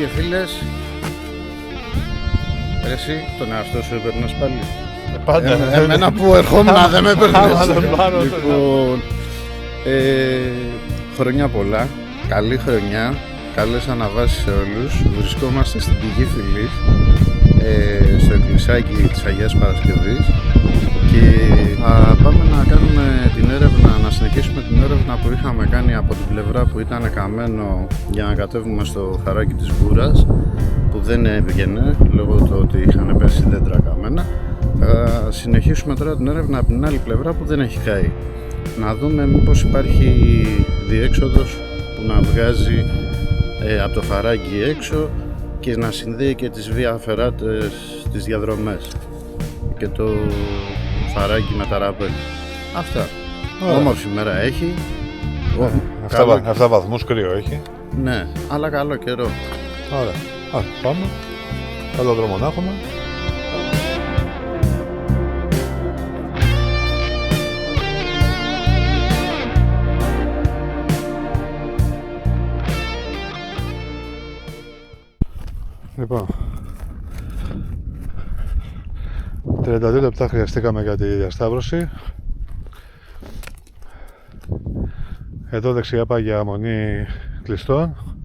και φίλες, εσύ τον εαυτό σου έπαιρνες πάλι? Πάντα. Εμένα που ερχόμουν δεν με έπαιρνες. Λοιπόν, χρονιά πολλά, καλή χρονιά, καλές αναβάσεις σε όλους. Βρισκόμαστε στην Πηγή Φυλής, στο εκκλησάκι της Αγίας Παρασκευής, και πάμε να κάνουμε την έρευνα, να συνεχίσουμε την έρευνα που είχαμε κάνει από την πλευρά που ήταν καμένο για να κατέβουμε στο χαράκι της Γούρας, που δεν έβγαινε λόγω του ότι είχαν πέσει δέντρα καμένα. Θα συνεχίσουμε τώρα την έρευνα από την άλλη πλευρά που δεν έχει καεί. Να δούμε μήπως υπάρχει διέξοδος που να βγάζει από το χαράκι έξω και να συνδέει και τις βία φεράτες, τις διαδρομές και το χαράκι με τα ράπελ. Αυτά. Όμορφη μέρα έχει. 7 βαθμούς κρύο έχει. Ναι, αλλά καλό καιρό. Ωραία. Πάμε. Καλό δρόμο να έχουμε. Λοιπόν, 32 λεπτά χρειαστήκαμε για τη διασταύρωση. Εδώ δεξιά πάει για αμμονή κλειστών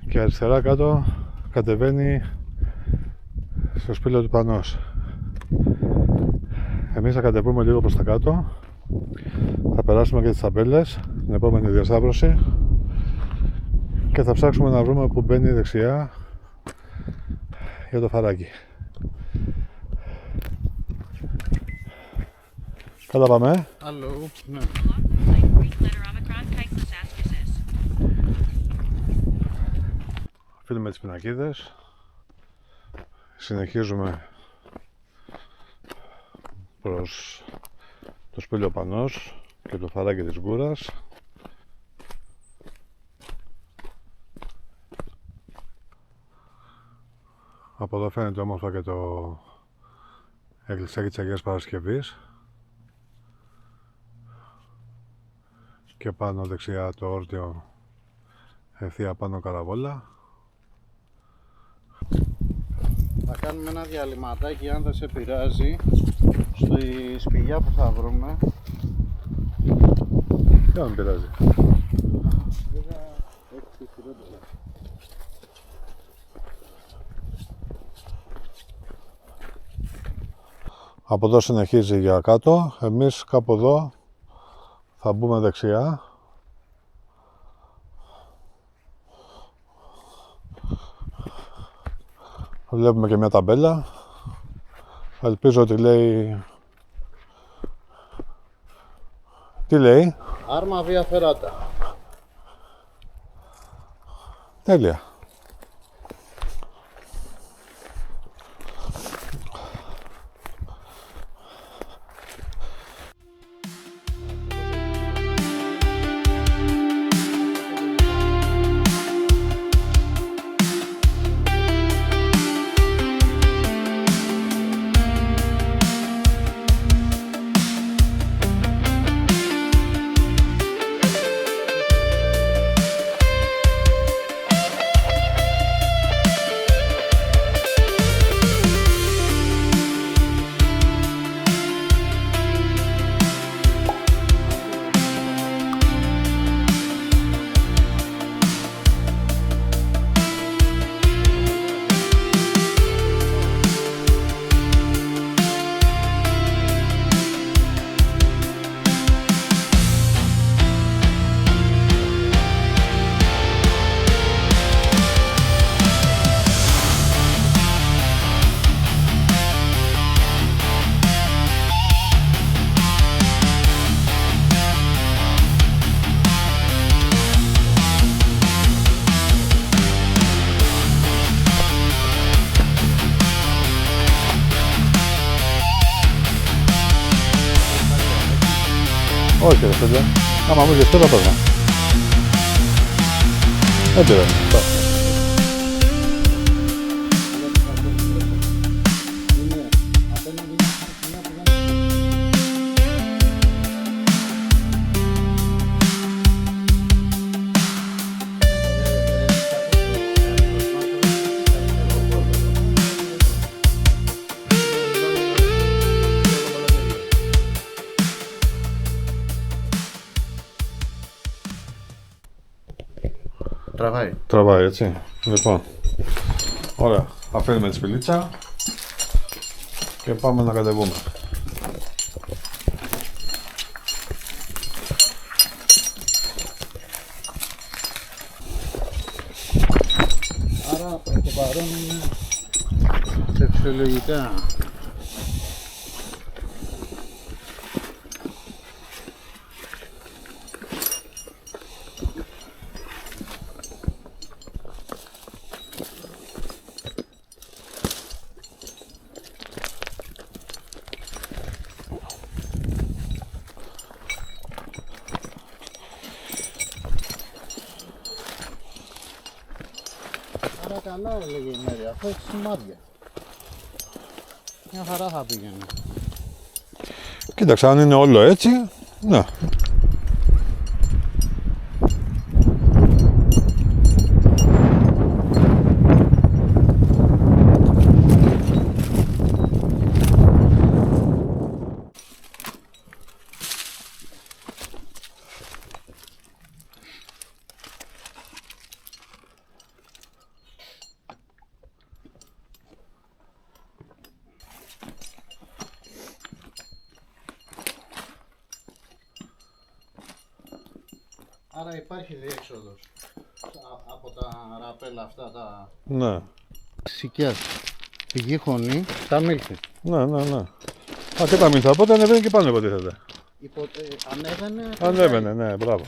και αριστερά κάτω κατεβαίνει στο σπήλαιο του Πανός. Εμείς θα κατεβούμε λίγο προς τα κάτω, θα περάσουμε και τις ταμπέλες την επόμενη διασταύρωση και θα ψάξουμε να βρούμε που μπαίνει δεξιά για το φαράκι. Καλά πάμε. Hello. Ναι. Αφήνουμε τις πινακίδες. Συνεχίζουμε προς το σπήλαιο Πανός και το φαράκι της Γούρας. Από εδώ φαίνεται όμορφα και το εκκλησάκι της Αγίας Παρασκευής και πάνω δεξιά το όρτιο ευθεία πάνω καραβόλα. Θα κάνουμε ένα διαλυματάκι, αν δεν σε πειράζει, στη σπηλιά που θα βρούμε. Δεν με πειράζει. Από εδώ συνεχίζει για κάτω, εμείς κάπου εδώ θα μπούμε δεξιά. Βλέπουμε και μια ταμπέλα, ελπίζω ότι λέει... Τι λέει? Άρμα βία φεράτα. Τέλεια. Όχι ρε παιδιά, άμα μου ζεστό θα παίρνω. Δεν πειράζει. τραβάει. Τραβάει, έτσι. Λοιπόν, ωραία. Αφήνουμε τη σπηλίτσα και πάμε να κατεβούμε. Άρα προς το παρόν είναι σε φυσιολογικά. Άρα καλά έλεγε η μέρη, αφού έχει σημάδια. Μια χαρά θα πήγαινε. Κοίταξε, αν είναι όλο έτσι, ναι. Άρα υπάρχει διέξοδος από τα ραπέλα αυτά τα Ναι, σικιάς. Πηγή χωνή, τα μίλθη. ναι, ναι, ναι. Α, και τα μύθα, οπότε ανεβαίνει και πάνω υποτίθεται. Ανέβαινε. Ανέβαινε, ναι, μπράβο.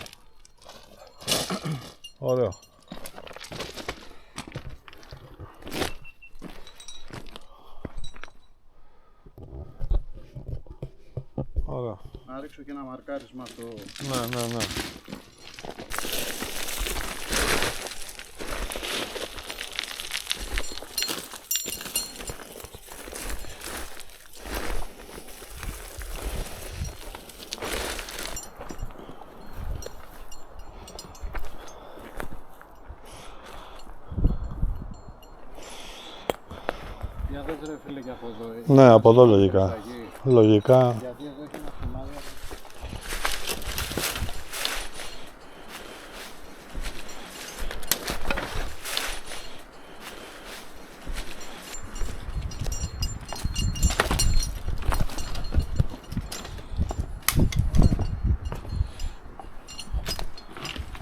Ωραίο. Ωραία. Να ρίξω και ένα μαρκάρισμα στο... Ναι, ναι, ναι. Για δες ρε φίλε και από εδώ. Ναι, από εδώ λογικά. Λογικά. Γιατί εδώ έχει ένα σημάδι.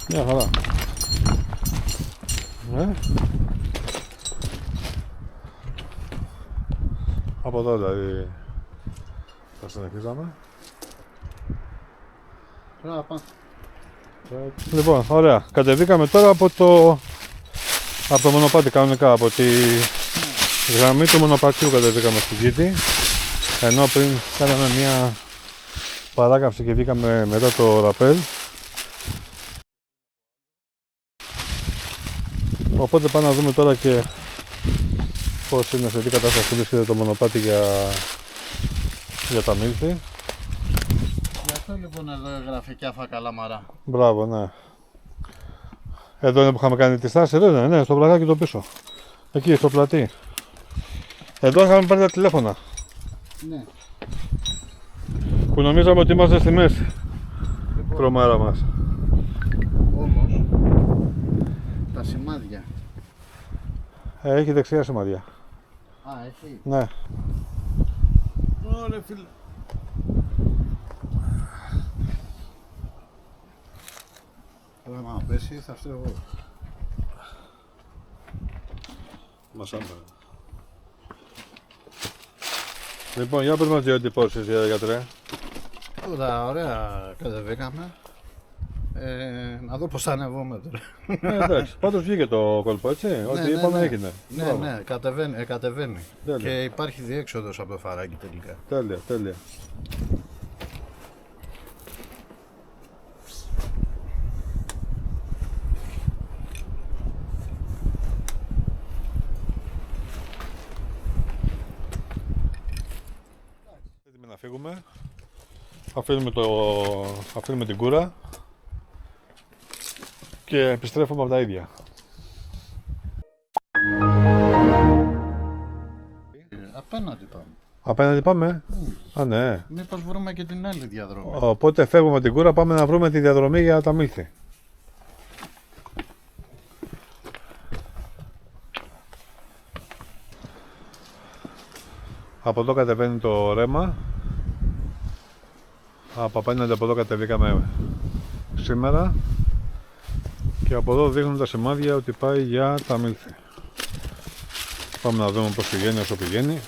Μια χαρά. Ναι. Από εδώ δηλαδή θα συνεχίζαμε. Λοιπόν, ωραία. Κατεβήκαμε τώρα από το μονοπάτι κανονικά, από τη γραμμή του μονοπατιού κατεβήκαμε στην Κίτη. Ενώ πριν κάναμε μια παράκαμψη και βγήκαμε μετά το ραπέλ. Οπότε πάμε να δούμε τώρα και πώς είναι, σε τι κατάσταση βρίσκεται το μονοπάτι για τα μίλθη. Γι' αυτό λοιπόν εδώ έγραφε Κιάφα Καλαμαρά. Μπράβο, ναι. Εδώ είναι που είχαμε κάνει τη στάση, εδώ είναι, ναι, στο πλακάκι το πίσω. Εκεί, στο πλατή. Εδώ είχαμε πάρει τα τηλέφωνα. Ναι. Που νομίζαμε ότι είμαστε στη μέση. Λοιπόν, Τρομάρα μας. όμως, τα σημάδια. Έχει δεξιά σημαδιά. Α, έχει. Ναι. Ωραία φίλε. Άμα πέσει θα φταίω εγώ. Μας άμπα. Λοιπόν, για πες μας δύο εντυπώσεις, γιατρέ. Τώρα ωραία κατεβήκαμε. Να δω πως θα ανεβούμε τώρα. Εντάξει, πάντως βγήκε το κόλπο, έτσι. Ό,τι είπαμε έγινε. Ναι, Μπράβο. ναι, κατεβαίνει. Τέλεια. Και υπάρχει διέξοδος από το φαράκι τελικά. Τέλεια, τέλεια. Έτοιμοι να φύγουμε. Αφήνουμε την κούρα και επιστρέφουμε από τα ίδια. Απέναντι πάμε. Απέναντι πάμε. Α, ναι. Μήπως βρούμε και την άλλη διαδρομή. Οπότε φεύγουμε την κούρα, πάμε να βρούμε τη διαδρομή για τα μύθη. Από εδώ κατεβαίνει το ρέμα. Από απέναντι από εδώ κατεβήκαμε σήμερα. Και από εδώ δείχνουν τα σημάδια ότι πάει για τα Μήλθη. Πάμε να δούμε πώς πηγαίνει όσο πηγαίνει.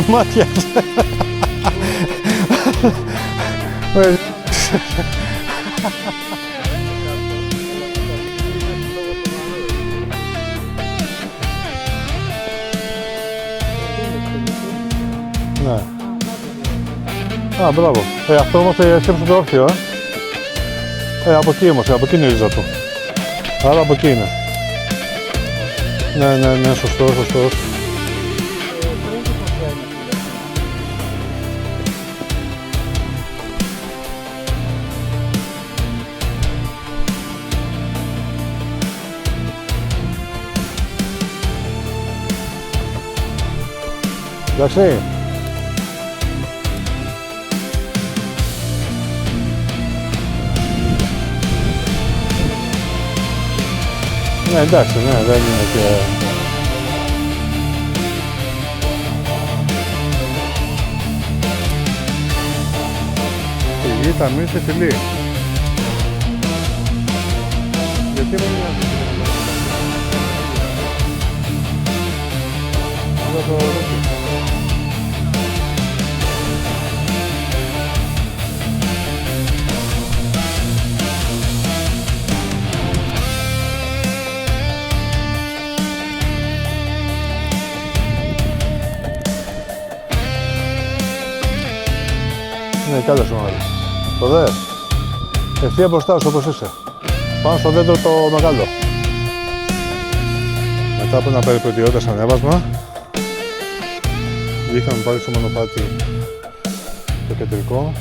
Μάτια. Ναι. Α, μπράβο. Αυτό όμως σκέψου το όρθιο, από εκεί όμως, από εκεί είναι η ρίζα του. Άρα από εκεί είναι. Ναι, σωστό. Εντάξει. Ναι, εντάξει, δεν είναι και... Η γη τα Μήλθη φιλή. Γιατί δεν είναι αυτή? Ναι, κάλεσε ο Μάρης. Το δε. Ευθεία μπροστά σου όπως είσαι. Πάνω στο δέντρο το μεγάλο. Μετά από ένα περιπετειώδες ανέβασμα, βγήκαμε πάλι στο μονοπάτι το κεντρικό.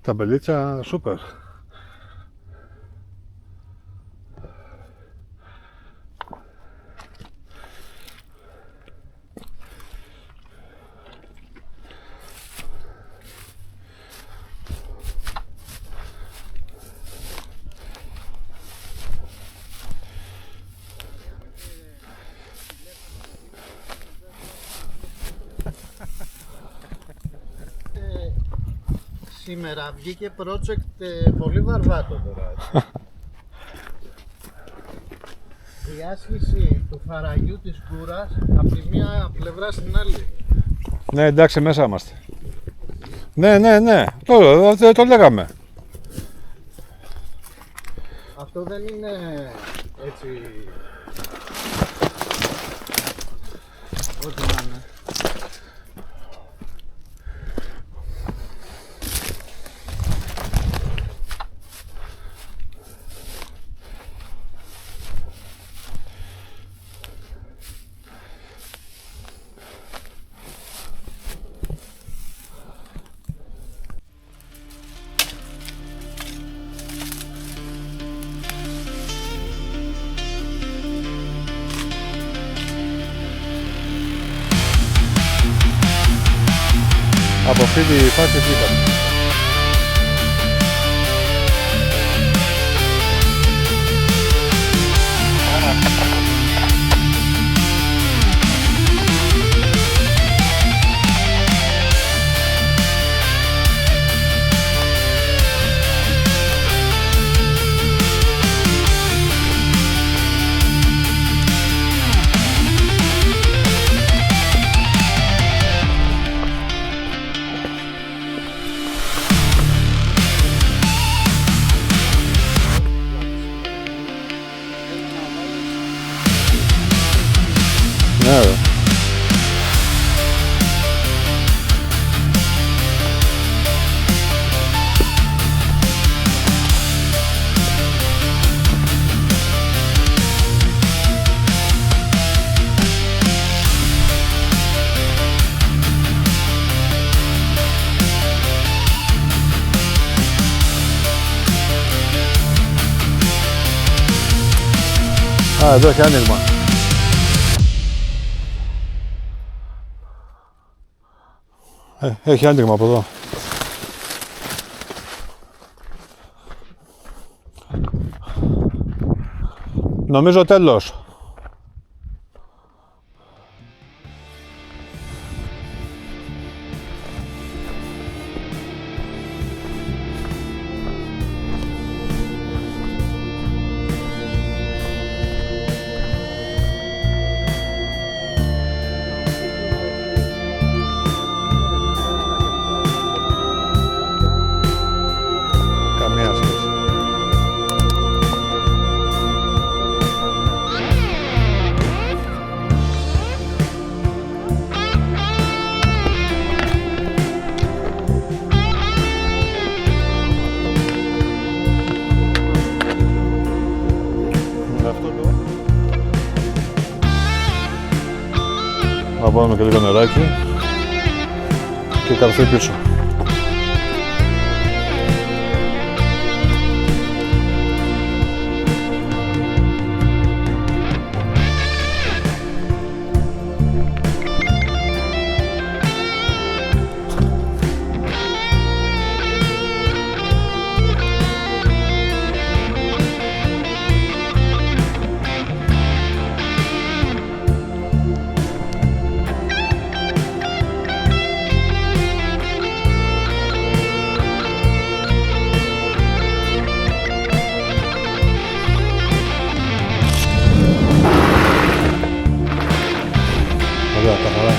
Τα μπελίτσα σούπερ. Σήμερα βγήκε project πολύ βαρβάτο τώρα. Η άσκηση του φαραγιού της κούρας από τη μία πλευρά στην άλλη. Ναι, εντάξει, μέσα είμαστε. Ναι, το λέγαμε. Αυτό δεν είναι έτσι... ό,τι να είναι. Από αυτή τη φάση βγήκαμε. Α, εδώ έχει άνοιγμα. Έχει άνοιγμα από εδώ. Νομίζω τέλος. Καμία σχέση. Να βάλουμε και λίγο νεράκι και καρφί πίσω. Ωραία, καθαρά.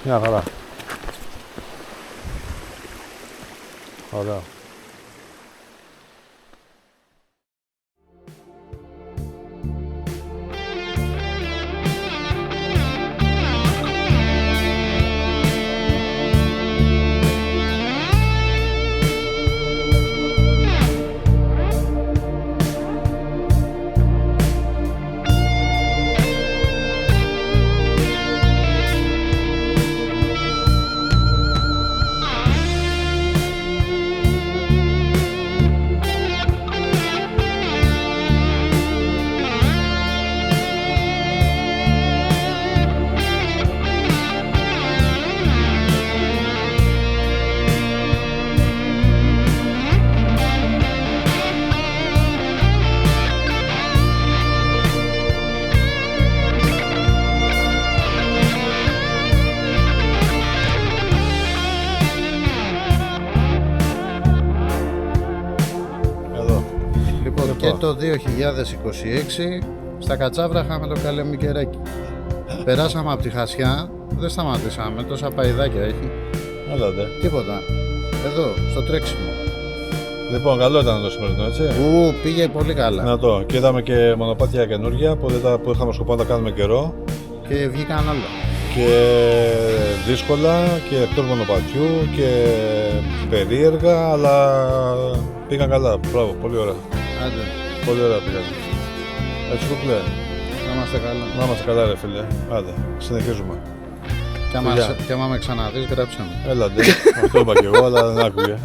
Μια χαρά. Ωραία. Και το 2026 στα Κατσάβραχα με το Καλεμικεράκι. Περάσαμε από τη Χασιά, δεν σταματήσαμε, τόσα παϊδάκια έχει. Έλατε. Τίποτα. Εδώ, στο τρέξιμο. Λοιπόν, καλό ήταν το σημερινό, έτσι. Πήγε πολύ καλά. Να το. Και είδαμε και μονοπάτια καινούργια που είχαμε σκοπό να τα κάνουμε καιρό. Και βγήκαν όλα. Και δύσκολα και εκτός μονοπατιού και περίεργα, αλλά πήγαν καλά. Μπράβο, πολύ ωραία. Άντε. Πολύ ωραία πήγαν. Έτσι κουπλέ. Να είμαστε καλά. Να είμαστε καλά, ρε φίλε. Άντε, συνεχίζουμε. Και άμα με ξαναδείς, γράψε μου. Έλατε, αυτό είπα και εγώ, αλλά δεν άκουγε.